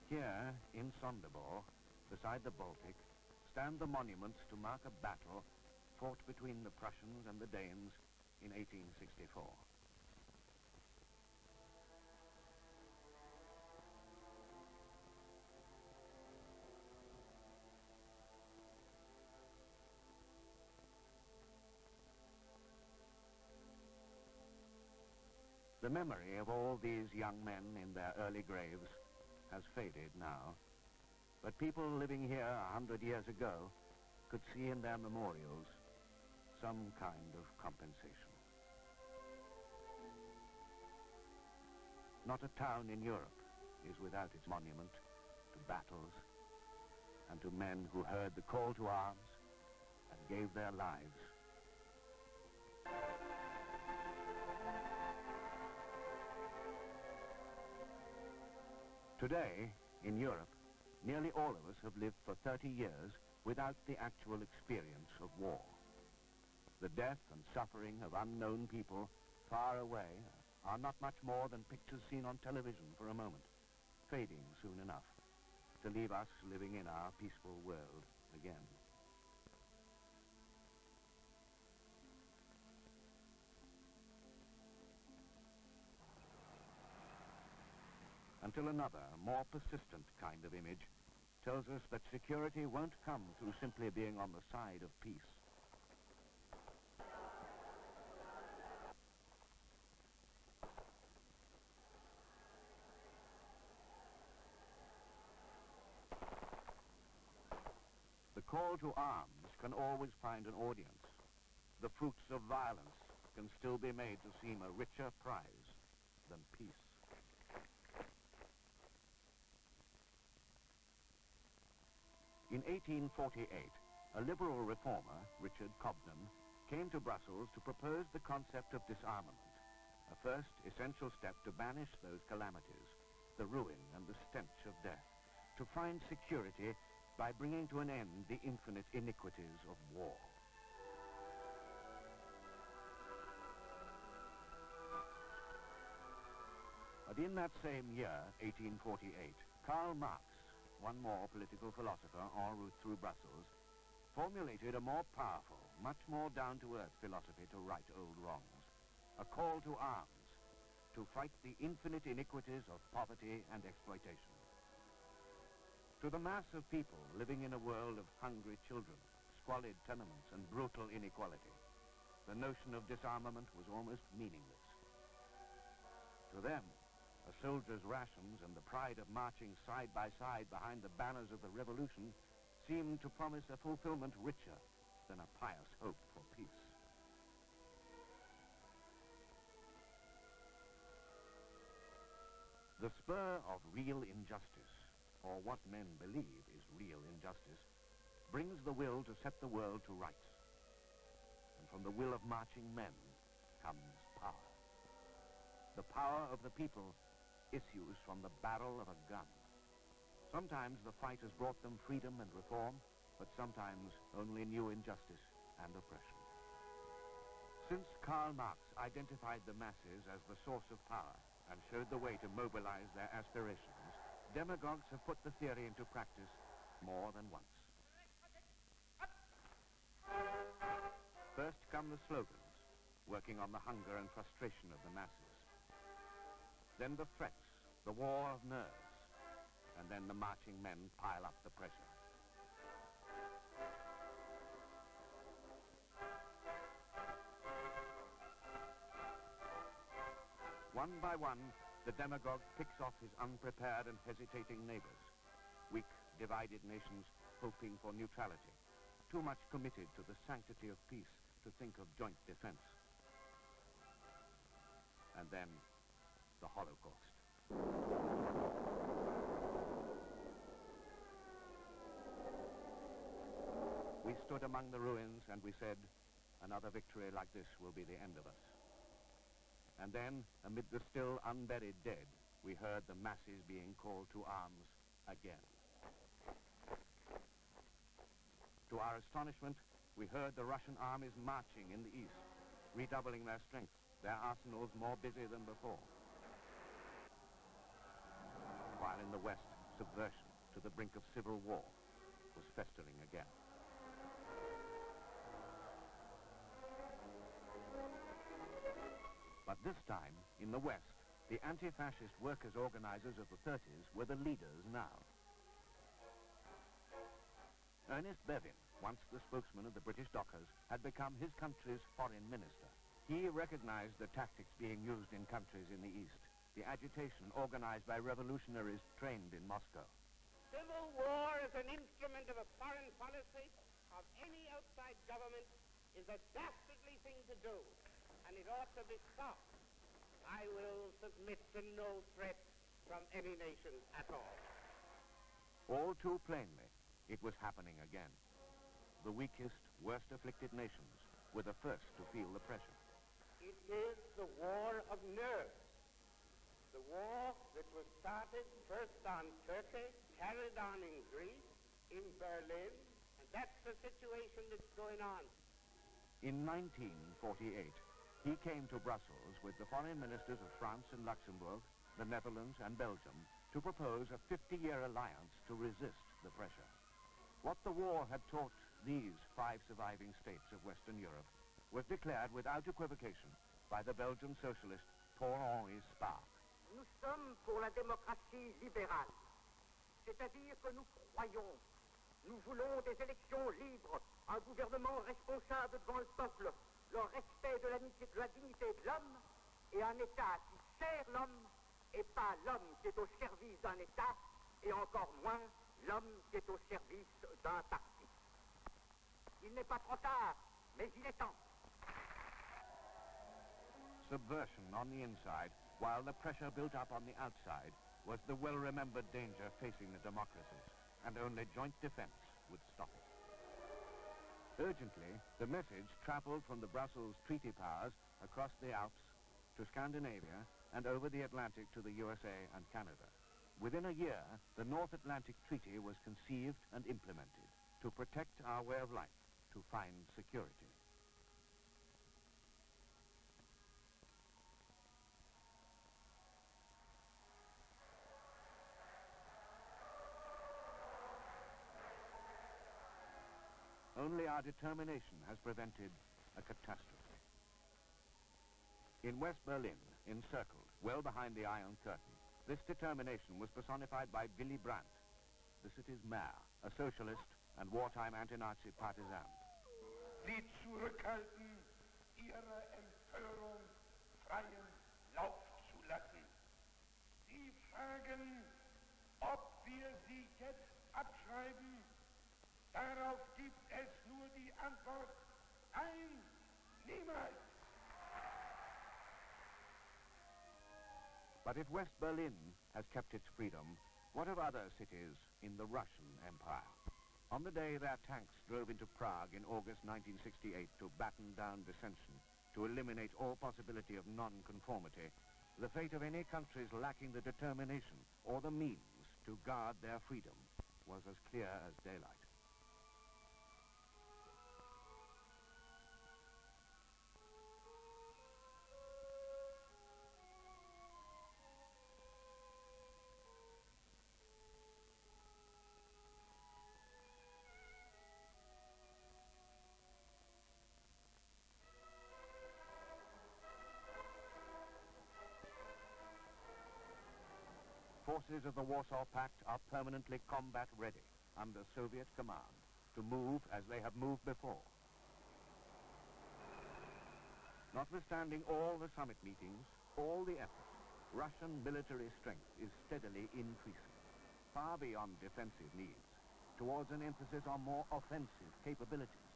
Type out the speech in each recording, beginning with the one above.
Here, in Soenderborg, beside the Baltic, stand the monuments to mark a battle fought between the Prussians and the Danes in 1864. The memory of all these young men in their early graves has faded now, but people living here 100 years ago could see in their memorials some kind of compensation. Not a town in Europe is without its monument to battles and to men who heard the call to arms and gave their lives. Today, in Europe, nearly all of us have lived for 30 years without the actual experience of war. The death and suffering of unknown people far away are not much more than pictures seen on television for a moment, fading soon enough to leave us living in our peaceful world again. Until another, more persistent kind of image tells us that security won't come through simply being on the side of peace. The call to arms can always find an audience. The fruits of violence can still be made to seem a richer prize than peace. In 1848, a liberal reformer, Richard Cobden, came to Brussels to propose the concept of disarmament, a first essential step to banish those calamities, the ruin and the stench of death, to find security by bringing to an end the infinite iniquities of war. But in that same year, 1848, Karl Marx, one more political philosopher en route through Brussels, formulated a more powerful, much more down-to-earth philosophy to right old wrongs, a call to arms, to fight the infinite iniquities of poverty and exploitation. To the mass of people living in a world of hungry children, squalid tenements, and brutal inequality, the notion of disarmament was almost meaningless. To them, a soldier's rations and the pride of marching side by side behind the banners of the revolution seemed to promise a fulfillment richer than a pious hope for peace. The spur of real injustice, or what men believe is real injustice, brings the will to set the world to rights. And from the will of marching men comes power. The power of the people issues from the barrel of a gun. Sometimes the fight has brought them freedom and reform, but sometimes only new injustice and oppression. Since Karl Marx identified the masses as the source of power and showed the way to mobilize their aspirations, demagogues have put the theory into practice more than once. First come the slogans, working on the hunger and frustration of the masses. Then the threats, the war of nerves, and then the marching men pile up the pressure. One by one, the demagogue picks off his unprepared and hesitating neighbors, weak, divided nations hoping for neutrality, too much committed to the sanctity of peace to think of joint defense. And then the Holocaust. We stood among the ruins and we said, another victory like this will be the end of us. And then, amid the still unburied dead, we heard the masses being called to arms again. To our astonishment, we heard the Russian armies marching in the east, redoubling their strength, their arsenals more busy than before. While in the west, subversion to the brink of civil war was festering again. But this time, in the West, the anti-fascist workers' organizers of the 30s were the leaders now. Ernest Bevin, once the spokesman of the British dockers, had become his country's foreign minister. He recognized the tactics being used in countries in the East, the agitation organized by revolutionaries trained in Moscow. Civil war as an instrument of a foreign policy of any outside government is a dastardly thing to do, and it ought to be stopped. I will submit to no threat from any nation at all. All too plainly, it was happening again. The weakest, worst afflicted nations were the first to feel the pressure. It is the war of nerves. The war that was started first on Turkey, carried on in Greece, in Berlin, and that's the situation that's going on. In 1948, he came to Brussels with the foreign ministers of France and Luxembourg, the Netherlands and Belgium, to propose a 50-year alliance to resist the pressure. What the war had taught these 5 surviving states of Western Europe was declared without equivocation by the Belgian socialist Paul-Henri Spaak. Nous sommes pour la démocratie libérale, c'est-à-dire que nous croyons, nous voulons des élections libres, un gouvernement responsable devant le peuple, le respect de la dignité de l'homme et un État qui sert l'homme et pas l'homme qui est au service d'un État et encore moins l'homme qui est au service d'un parti. Il n'est pas trop tard, mais il est temps. Subversion on the inside, while the pressure built up on the outside, was the well-remembered danger facing the democracies, and only joint defense would stop it. Urgently, the message traveled from the Brussels treaty powers across the Alps to Scandinavia and over the Atlantic to the USA and Canada. Within a year, the North Atlantic Treaty was conceived and implemented to protect our way of life, to find security. Only our determination has prevented a catastrophe. In West Berlin, encircled, well behind the Iron Curtain, this determination was personified by Willy Brandt, the city's mayor, a socialist and wartime anti-Nazi partisan. Sie zurückhalten, ihre Empörung freien Lauf zu lassen. Sie fragen, ob wir sie jetzt abschreiben. Darauf gibt es nur die Antwort, nein, niemals. But if West Berlin has kept its freedom, what of other cities in the Russian Empire? On the day their tanks drove into Prague in August 1968 to batten down dissension, to eliminate all possibility of non-conformity, the fate of any countries lacking the determination or the means to guard their freedom was as clear as daylight. Forces of the Warsaw Pact are permanently combat ready under Soviet command to move as they have moved before. Notwithstanding all the summit meetings, all the efforts, Russian military strength is steadily increasing, far beyond defensive needs, towards an emphasis on more offensive capabilities,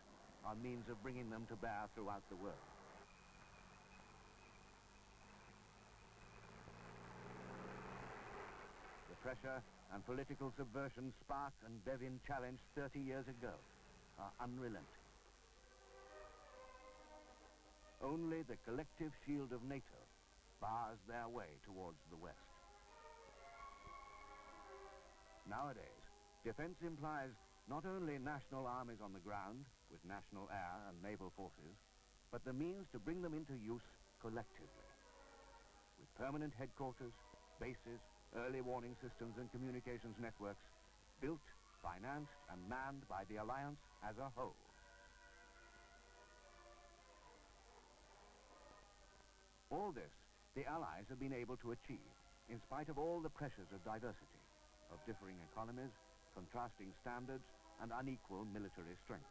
on means of bringing them to bear throughout the world. Pressure and political subversion Spaak and Bevin challenged 30 years ago are unrelenting. Only the collective shield of NATO bars their way towards the West. Nowadays, defense implies not only national armies on the ground with national air and naval forces, but the means to bring them into use collectively, with permanent headquarters, bases, early warning systems and communications networks, built, financed, and manned by the alliance as a whole. All this, the Allies have been able to achieve, in spite of all the pressures of diversity, of differing economies, contrasting standards, and unequal military strength.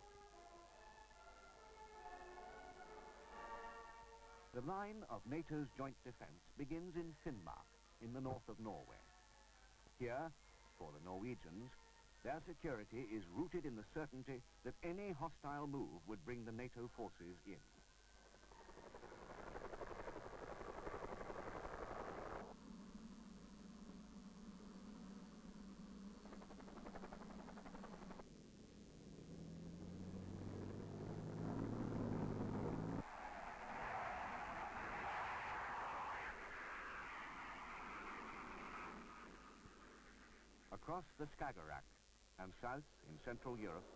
The line of NATO's joint defense begins in Finnmark, in the north of Norway. Here, for the Norwegians, their security is rooted in the certainty that any hostile move would bring the NATO forces in. Across the Skagerrak and south in Central Europe,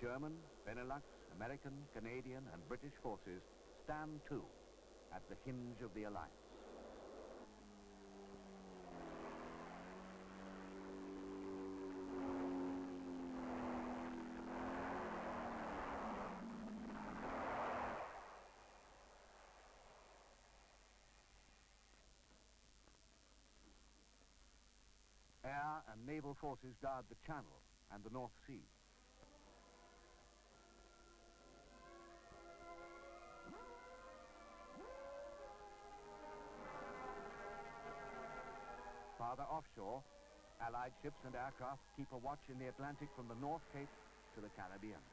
German, Benelux, American, Canadian, and British forces stand too at the hinge of the alliance. Air and naval forces guard the Channel and the North Sea. Farther offshore, Allied ships and aircraft keep a watch in the Atlantic from the North Cape to the Caribbean.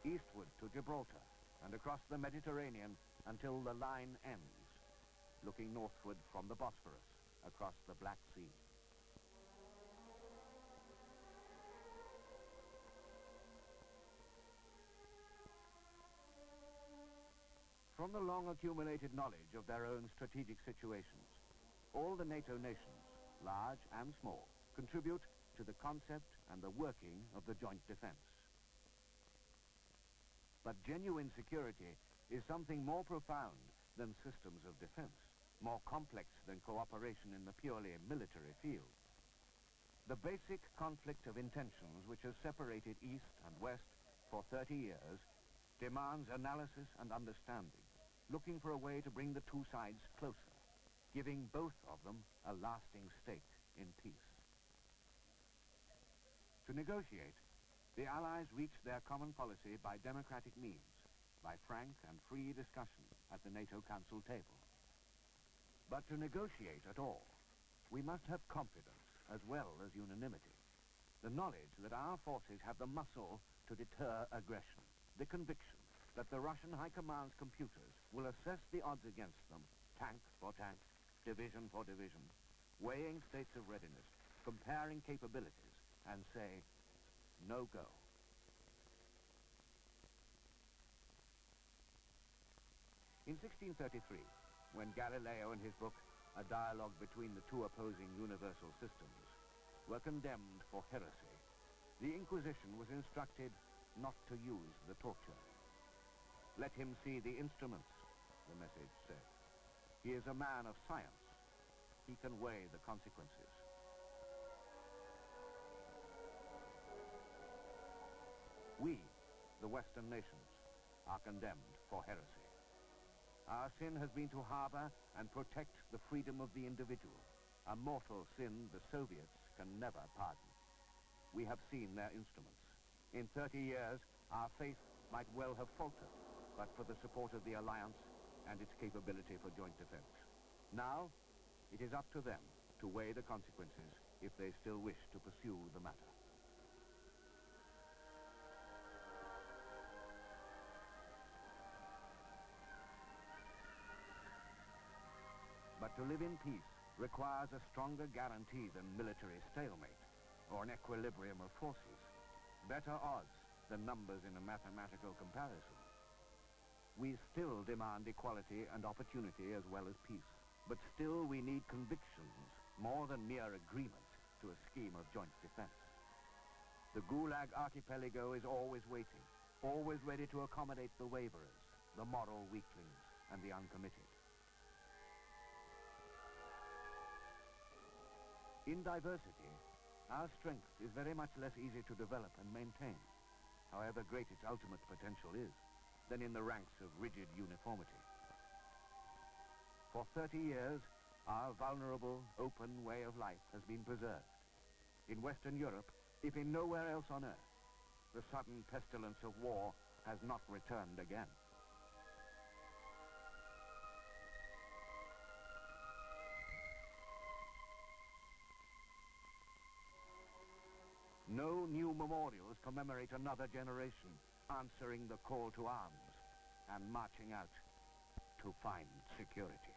Eastward to Gibraltar and across the Mediterranean until the line ends, looking northward from the Bosphorus across the Black Sea. From the long accumulated knowledge of their own strategic situations, all the NATO nations, large and small, contribute to the concept and the working of the joint defense. But genuine security is something more profound than systems of defense, more complex than cooperation in the purely military field. The basic conflict of intentions which has separated East and West for 30 years demands analysis and understanding, looking for a way to bring the two sides closer, giving both of them a lasting stake in peace. To negotiate, the Allies reached their common policy by democratic means, by frank and free discussion at the NATO Council table. But to negotiate at all, we must have confidence as well as unanimity. The knowledge that our forces have the muscle to deter aggression, the conviction that the Russian High Command's computers will assess the odds against them, tank for tank, division for division, weighing states of readiness, comparing capabilities, and say, no go. In 1633, when Galileo and his book, A Dialogue Between the Two Opposing Universal Systems, were condemned for heresy, the Inquisition was instructed not to use the torture. Let him see the instruments, the message said. He is a man of science. He can weigh the consequences. We, the Western nations, are condemned for heresy. Our sin has been to harbor and protect the freedom of the individual, a mortal sin the Soviets can never pardon. We have seen their instruments. In 30 years, our faith might well have faltered, but for the support of the alliance and its capability for joint defense. Now, it is up to them to weigh the consequences if they still wish to pursue the matter. But to live in peace requires a stronger guarantee than military stalemate or an equilibrium of forces, better odds than numbers in a mathematical comparison. We still demand equality and opportunity as well as peace, but still we need convictions more than mere agreement to a scheme of joint defense. The Gulag archipelago is always waiting, always ready to accommodate the waverers, the moral weaklings, and the uncommitted. In diversity, our strength is very much less easy to develop and maintain, however great its ultimate potential is, than in the ranks of rigid uniformity. For 30 years, our vulnerable, open way of life has been preserved. In Western Europe, if in nowhere else on earth, the sudden pestilence of war has not returned again. No new memorials commemorate another generation answering the call to arms and marching out to find security.